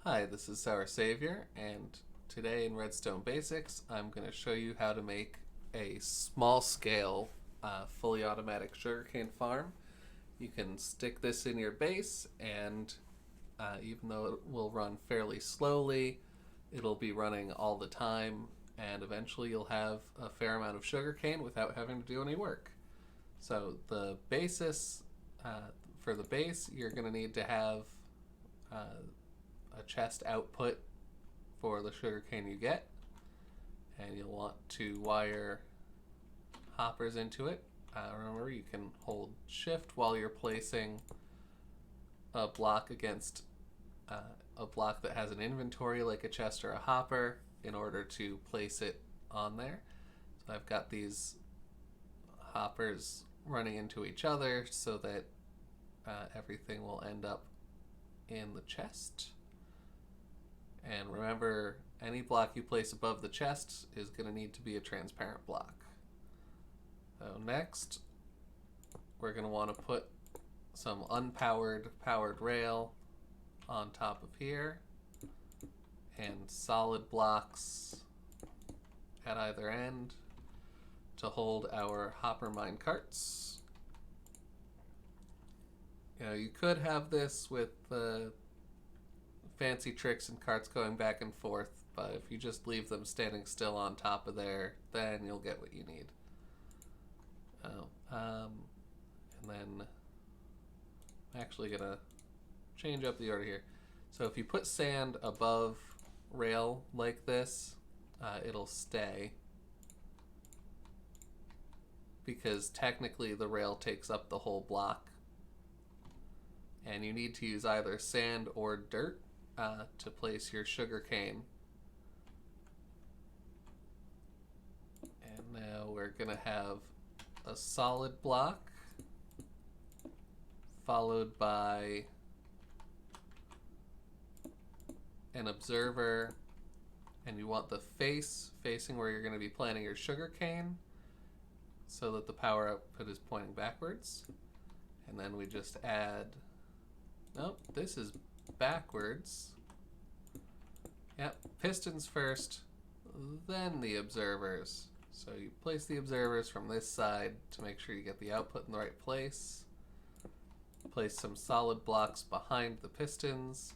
Hi, this is Sour Savior, and today in Redstone Basics, I'm going to show you how to make a small-scale, fully automatic sugarcane farm. You can stick this in your base, and even though it will run fairly slowly, it'll be running all the time, and eventually you'll have a fair amount of sugarcane without having to do any work. So the basis, for the base, you're going to need to have uh, a chest output for the sugarcane you get, and you'll want to wire hoppers into it. Remember, you can hold shift while you're placing a block against a block that has an inventory like a chest or a hopper in order to place it on there. So I've got these hoppers running into each other so that everything will end up in the chest. And remember, any block you place above the chest is going to need to be a transparent block. So next, we're going to want to put some unpowered powered rail on top of here, and solid blocks at either end to hold our hopper mine carts. You could have this with fancy tricks and carts going back and forth, but if you just leave them standing still on top of there, then you'll get what you need. And then I'm actually gonna change up the order here. So if you put sand above rail like this, it'll stay, because technically the rail takes up the whole block, and you need to use either sand or dirt to place your sugarcane. And now we're gonna have a solid block followed by an observer, and you want the face facing where you're going to be planting your sugarcane so that the power output is pointing backwards. And then we just add, nope, this is backwards. Yep, pistons first, then the observers. So you place the observers from this side to make sure you get the output in the right place. Place some solid blocks behind the pistons.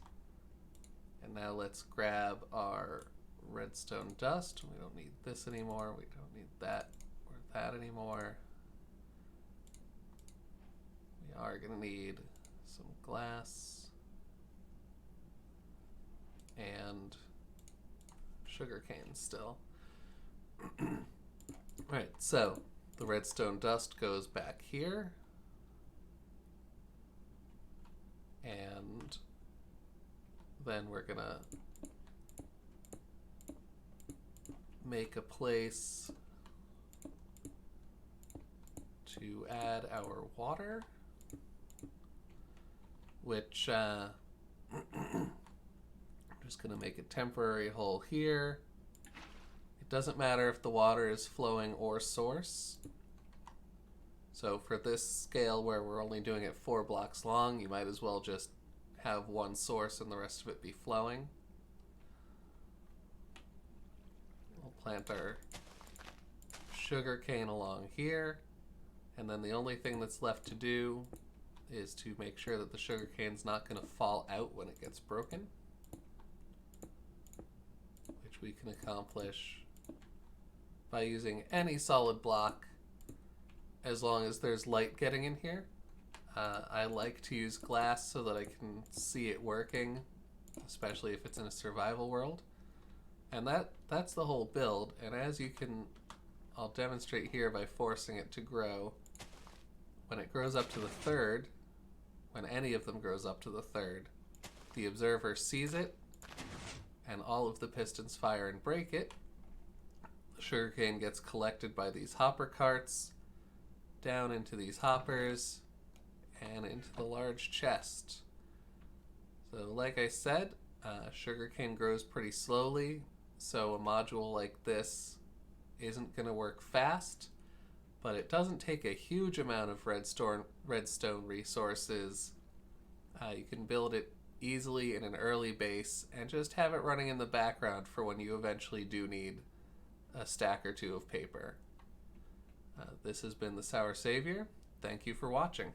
And now let's grab our redstone dust. We don't need this anymore. We don't need that or that anymore. We are going to need some glass and sugarcane still. Alright, so the redstone dust goes back here, and then we're gonna make a place to add our water, which I'm just gonna make a temporary hole here. It doesn't matter if the water is flowing or source. So for this scale where we're only doing it 4 blocks long, you might as well just have one source and the rest of it be flowing. We'll plant our sugarcane along here, and then the only thing that's left to do is to make sure that the sugarcane's not going to fall out when it gets broken, which we can accomplish by using any solid block as long as there's light getting in here. I like to use glass so that I can see it working, especially if it's in a survival world. And that's the whole build. And as you can, I'll demonstrate here by forcing it to grow. When it grows up to the third, when any of them grows up to the third, the observer sees it, and all of the pistons fire and break it. The sugarcane gets collected by these hopper carts, down into these hoppers, and into the large chest. So like I said, sugarcane grows pretty slowly, so a module like this isn't going to work fast, but it doesn't take a huge amount of redstone resources. You can build it easily in an early base and just have it running in the background for when you eventually do need a stack or two of paper. This has been the Sour Savior. Thank you for watching.